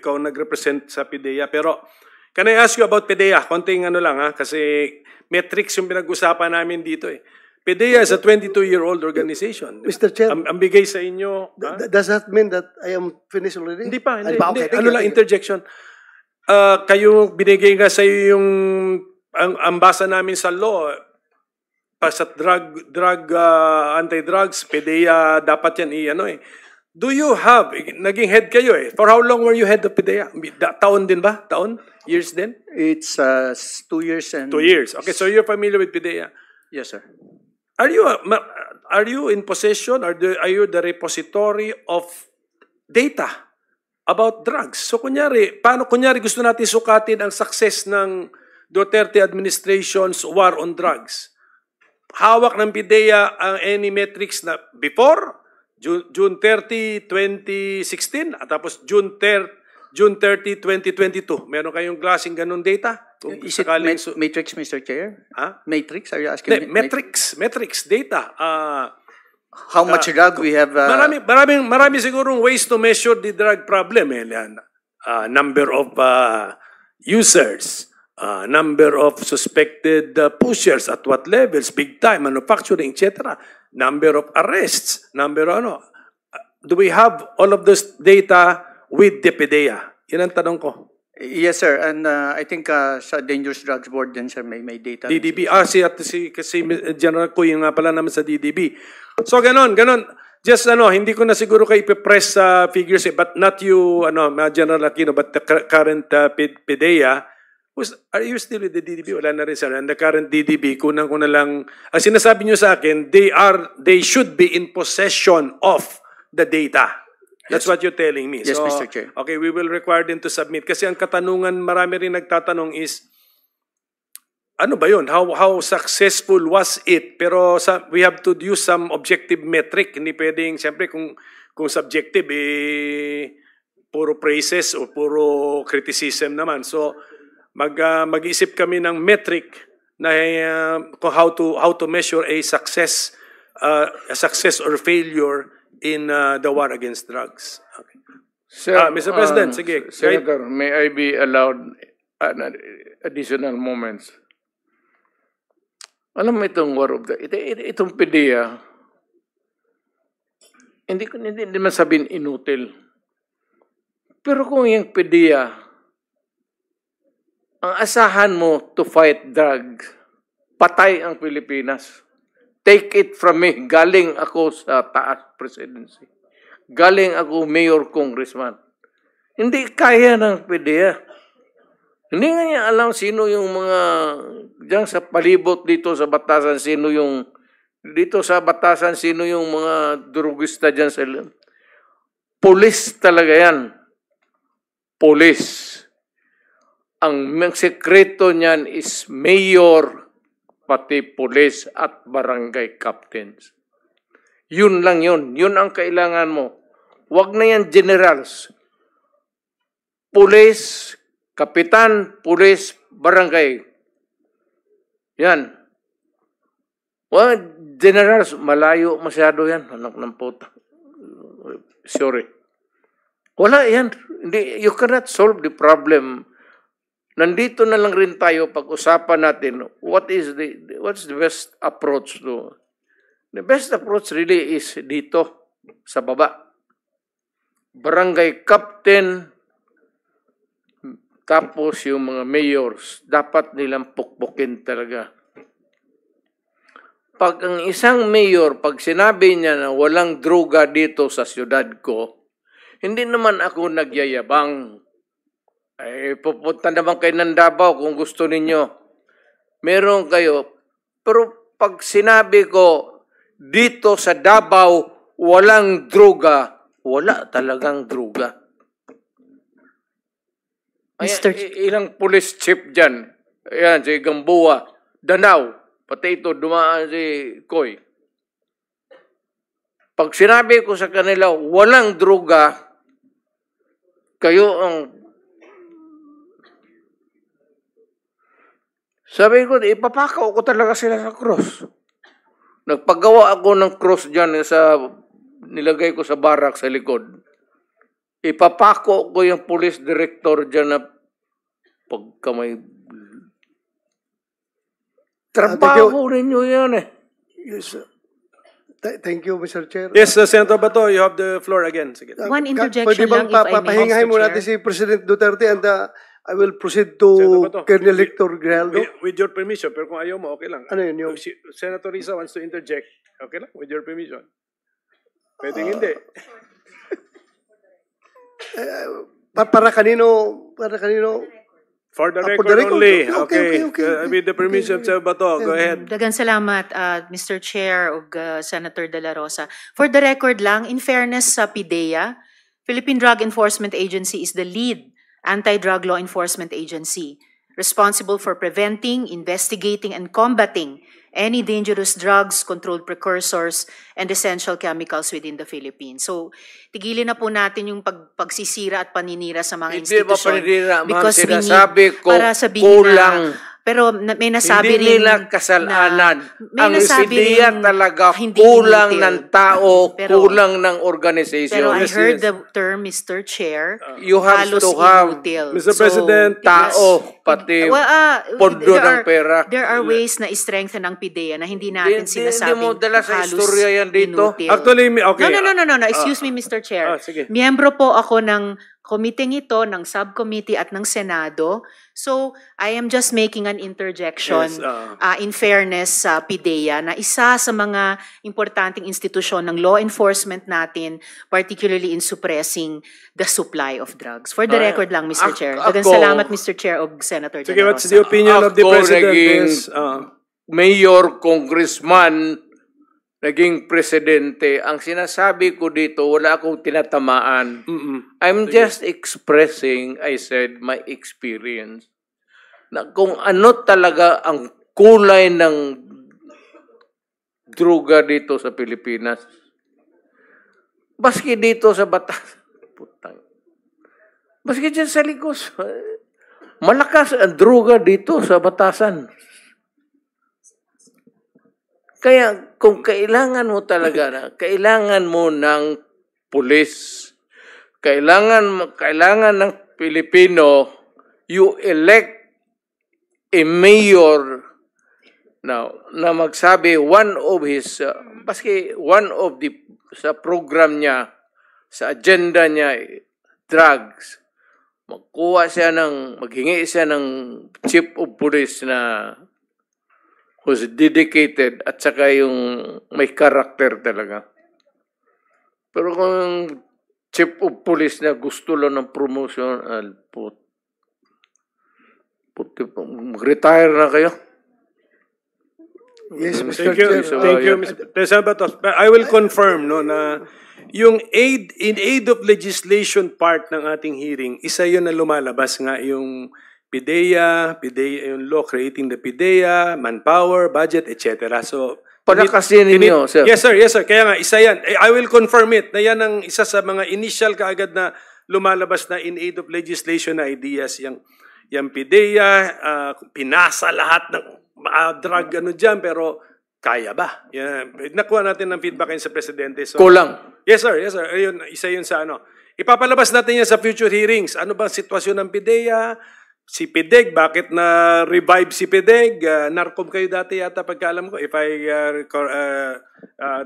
ikaw nag-represent sa PIDEA. Pero, can I ask you about PIDEA? Konting ano lang kasi metrics yung pinag-usapan namin dito eh. PIDEA is a 22-year-old organization. Mr. Chair, Ang bigay sa inyo... does that mean that I am finished already? Hindi pa, hindi. Okay, Ano lang, interjection. Kayo, binigay nga sa iyo yung ang basa namin sa law, sa anti-drugs, PIDEA, dapat yan i-ano eh. Do you have, naging head kayo eh. For how long were you head of PIDEA? Taon din ba? Taon? Years din? It's 2 years and... 2 years. Okay, so you're familiar with PIDEA. Yes, sir. Are you in possession or are you the repository of data about drugs? So kunyari gusto natin sukatin ang success ng Duterte administration's war on drugs. Hawak ng PIDEA ang any metrics na before June 30, 2016 at tapos June 30, 2022. Meron kayong klaseng ganun data? Is it matrix, Mr. Chair? Huh? Matrix? Are you asking me? Metrics data. How much drug we have? Marami sigurong ways to measure the drug problem. Number of users, number of suspected pushers at what levels, big time, manufacturing, etc. Number of arrests, do we have all of this data with the PIDEA? Yan ang tanong ko. Yes, sir. And I think sa Dangerous Drugs Board din, sir, may data. DDB. Kasi General Kuy nga pala naman sa DDB. So, ganon. Just, hindi ko na siguro kayo ipipress sa figures, but not you, General Aquino, but the current PIDEA. Are you still with the DDB? Wala na rin, sir. And the current DDB, kunang ko na lang, ang sinasabi nyo sa akin, they should be in possession of the data. That's what you're telling me. Yes, so, Mr. Chair. Okay, we will require them to submit. Kasi ang katanungan, marami rin nagtatanong is, ano ba yun? How successful was it? Pero we have to use some objective metric. Hindi pwedeng, siyempre, kung subjective, puro praises o puro criticism naman. So, mag-isip kami ng metric na how to measure a success or failure in the war against drugs. Okay. Sir, Mr. President, sige. Senator, may I be allowed additional moments? Alam mo itong war of the... Itong PIDEA, hindi man sabihin inutil. Pero kung yung PIDEA, ang asahan mo to fight drug, patay ang Pilipinas. Take it from me. Galing ako sa taas presidency. Galing ako mayor, congressman. Hindi kaya ng PIDEA. Hindi nga niya alam sino yung mga diyan sa palibot dito sa batasan, sino yung mga drugista diyan sa Police talaga yan. Police. Ang sekreto niyan is mayor, pati police at barangay captains. Yun lang yun. Yun ang kailangan mo. Huwag na yan generals. Police, kapitan, police, barangay. Yan. Well, generals, malayo masyado yan. Anak ng puta. Sorry. Wala yan. You cannot solve the problem. Nandito na lang rin tayo pag-usapan natin what's the best approach to. The best approach really is dito sa baba. Barangay captain, tapos yung mga mayors, dapat nilang pukpukin talaga. Pag ang isang mayor, pag sinabi niya na walang droga dito sa syudad ko, hindi naman ako nagyayabang. Pupunta naman kayo ng Davao kung gusto ninyo. Meron kayo. Pero pag sinabi ko, dito sa Davao, walang droga, wala talagang droga. Ilang police chief dyan. Ayan, si Gamboa, Danau, pati ito, dumaan si Koy. Pag sinabi ko sa kanila, walang droga, kayo ang sabi ko, ipapakaw ko talaga sila sa cross. Nagpagawa ako ng cross dyan nilagay ko sa barak sa likod. ipapako ko yung police director dyan na pagka may trabaho ninyo yan eh. Yes, thank you, Mr. Chair. Yes, Senator Bato, you have the floor again. Sige. One interjection Pwede bang lang, if I may, papahingahin Mr. mo natin Chair. si President Duterte and I will proceed to Senator Bato. Colonel Hector Grijaldo. With your permission, pero kung ayaw mo, okay lang. Ano yun? Yung, Senator Risa wants to interject. Okay lang, with your permission. Pwedeng hindi. para kanino, For the for record, the record. only. Okay. With the permission, Senator Bato, go ahead. Dagan salamat, Mr. Chair ug Senator De La Rosa. For the record lang, in fairness sa PIDEA, Philippine Drug Enforcement Agency is the lead anti-drug law enforcement agency responsible for preventing, investigating, and combating any dangerous drugs, controlled precursors, and essential chemicals within the Philippines. So, tigilin na po natin yung pagsisira at paninira sa mga Hindi ba institusyon. paninira, ma'am? Because we need, Sinasabi ko, para sabihin kulang. pero may nasabi Hindi rin nila kasalanan. may Ang nasabi ideya rin talaga hindi kulang inutil. ng tao, Pero- kulang ng organization. Pero I Yes, heard yes. the term, Mr. Chair, You have halos to have inutil. Mr. President, tao, pati pondo ng pera. There are ways na i-strengthen ang PIDEA na hindi natin Hindi sinasabing mo dala sa halos istorya yan dito. inutil. Actually, okay. No. Excuse me, Mr. Chair. sige. Miyembro po ako ng committee ito, ng subcommittee at ng Senado. So, I am just making an interjection Yes, in fairness sa PIDEA na isa sa mga importanteng institusyon ng law enforcement natin, particularly in suppressing the supply of drugs. For the record lang, Mr. Chair. Dagan salamat, Mr. Chair o Senator De Sige, La what's Rosa. the opinion of the Ako President? naging- Is, Mayor, congressman, naging presidente, ang sinasabi ko dito, wala akong tinatamaan. I'm just expressing, I said, my experience. Na kung ano talaga ang kulay ng droga dito sa Pilipinas. Baski dito sa Batas. Putang. Baski dyan sa Ligos. Malakas ang droga dito sa Batasan. Kaya kung kailangan mo talaga na, kailangan mo ng pulis, kailangan ng Pilipino, you elect a mayor now na magsabi one of the sa program niya, sa agenda niya, drugs. Maghingi siya ng chief of police na who's dedicated at saka yung may character talaga. Pero kung chief of police na gusto lang ng promotion, mag-retire na kayo. yes, Mr. Thank you, Chair. thank you, Mr. President. I will confirm na yung in aid of legislation part ng ating hearing, isa yun na lumalabas nga yung PIDEA, yung law creating the PIDEA, manpower, budget, etc. So, Palakasin ninyo, sir. Yes, sir. Kaya nga, isa yan. I will confirm it na yan ang isa sa mga initial kaagad na lumalabas na in aid of legislation na ideas. Yung PIDEA, pinasa lahat ng drug dyan, pero kaya ba? Yan. Nakuha natin ng feedback sa Presidente. So, Kulang. Yes, sir. Ayun, isa yun sa Ipapalabas natin yan sa future hearings. Ano ba ang sitwasyon ng PIDEA? Si PIDEG, bakit na-revive si PIDEG? NARCOM kayo dati yata pagkaalam ko. If I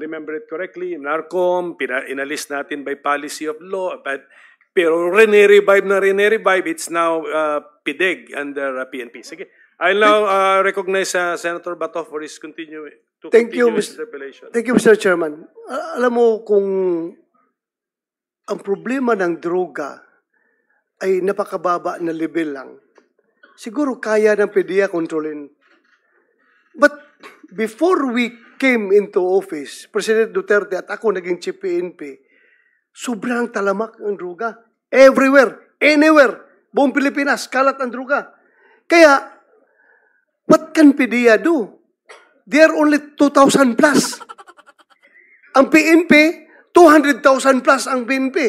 remember it correctly, NARCOM, inalis natin by policy of law. Pero rini-revive, it's now PIDEG under PNP. Sige. I'll now recognize Senator Bato for his continue Thank you, his Mr. interpellation. Thank you, Mr. Chairman. Alam mo kung ang problema ng droga ay napakababa na level lang, siguro kaya ng PIDEA kontrolin. But before we came into office, President Duterte at ako naging chief PNP, sobrang talamak ang droga. Everywhere, anywhere, buong Pilipinas, kalat ang droga. Kaya, what can PIDEA do? They are only 2,000 plus. Ang PNP, 200,000 plus ang PNP.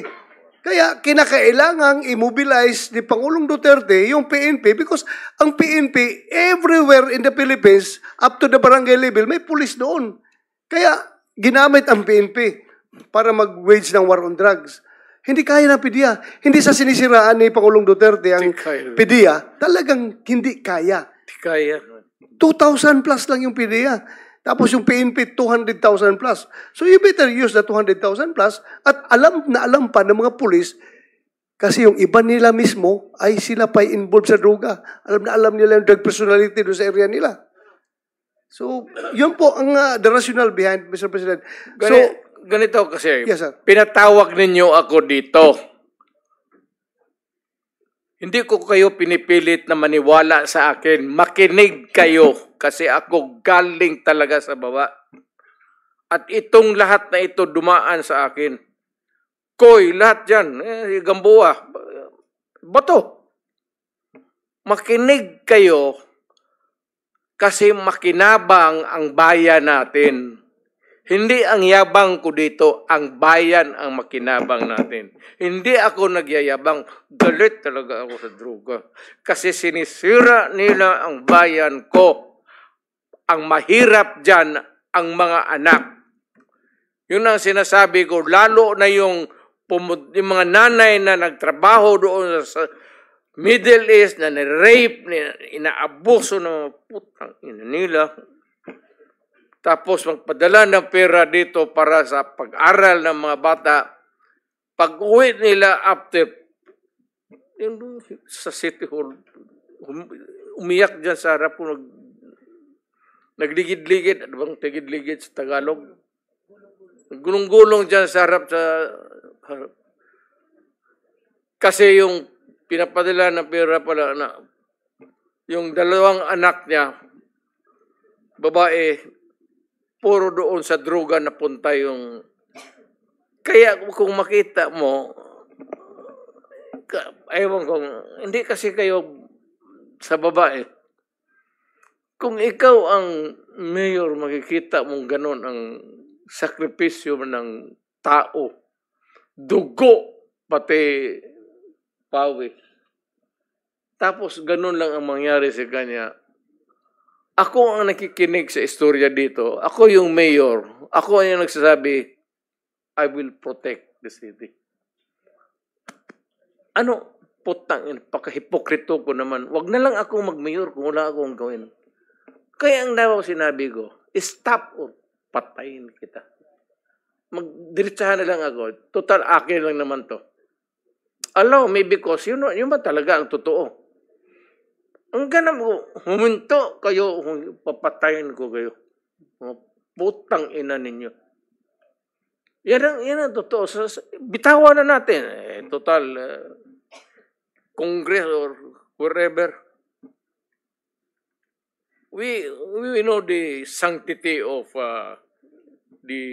Kaya kinakailangang immobilize ni Pangulong Duterte yung PNP because ang PNP everywhere in the Philippines up to the barangay level may police doon. Kaya ginamit ang PNP para mag-wage ng war on drugs. Hindi kaya ng PDEA. Hindi sa sinisiraan ni Pangulong Duterte ang Hindi kaya. PDEA. Talagang hindi kaya. Di kaya. 2,000 plus lang yung PDEA. Tapos yung PNP, 200,000 plus. So you better use the 200,000 plus at alam na alam pa ng mga pulis kasi yung iba nila mismo ay sila pa involved sa droga. Alam na alam nila yung drug personality doon sa area nila. So, yun po ang the rationale behind, Mr. President. So, Ganito kasi, yes, sir. pinatawag ninyo ako dito. Hindi ko kayo pinipilit na maniwala sa akin. Makinig kayo kasi ako galing talaga sa baba. At itong lahat na ito dumaan sa akin. Koy, lahat yan. Gamboa. Bato. Makinig kayo kasi makinabang ang bayan natin. Hindi ang yabang ko dito, ang bayan ang makinabang natin. Hindi ako nagyayabang, galit talaga ako sa droga. Kasi sinisira nila ang bayan ko. Ang mahirap dyan, ang mga anak. Yun ang sinasabi ko, lalo na yung mga nanay na nagtrabaho doon sa Middle East, na ni-rape, inaabuso ng putang ina nila. Tapos magpadala ng pera dito para sa pag-aral ng mga bata. Pag-uwi nila after yung sa City Hall, umiyak dyan sa harap ko, nagligid-ligid, ano bang tigid-ligid sa Tagalog? Gulong-gulong dyan sa harap harap. Kasi yung pinapadala ng pera pala na yung dalawang anak niya, babae, puro doon sa droga na punta yung... Kaya kung makita mo, ewan ko, hindi kasi kayo sa babae. Kung ikaw ang mayor, makikita mong ganon ang sakripisyo ng tao, dugo, pati pawis. Tapos ganon lang ang mangyari sa kanya. Ako ang nakikinig sa istorya dito. Ako yung mayor. Ako ang nagsasabi, I will protect the city. Ano? Putang, pagkahipokrito ko naman. Wag na lang ako mag-mayor kung wala akong gawin. Kaya ang daw sinabi ko, stop or patayin kita. Magdiretsahan na lang ako. Total, akin lang naman to. Allow me because yun ba talaga ang totoo. Ang ganam ko, huminto kayo, papatayin ko kayo. Putang ina ninyo. Yan ang totoo. Bitawan na natin. Total, Congress or wherever. We know the sanctity of the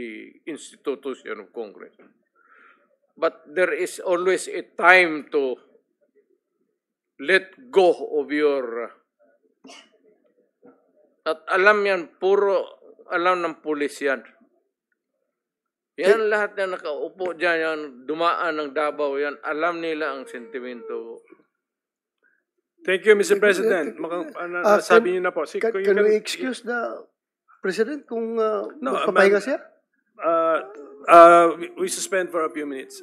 institution of Congress. But there is always a time to let go of your... At alam yan, puro alam ng pulis yan. Yan lahat na nakaupo dyan, yan, dumaan ng Davao, yan, alam nila ang sentimento. Thank you, Mr. President. Sabi niyo na po. Can we excuse the President kung magpapahinga siya? We suspend for a few minutes.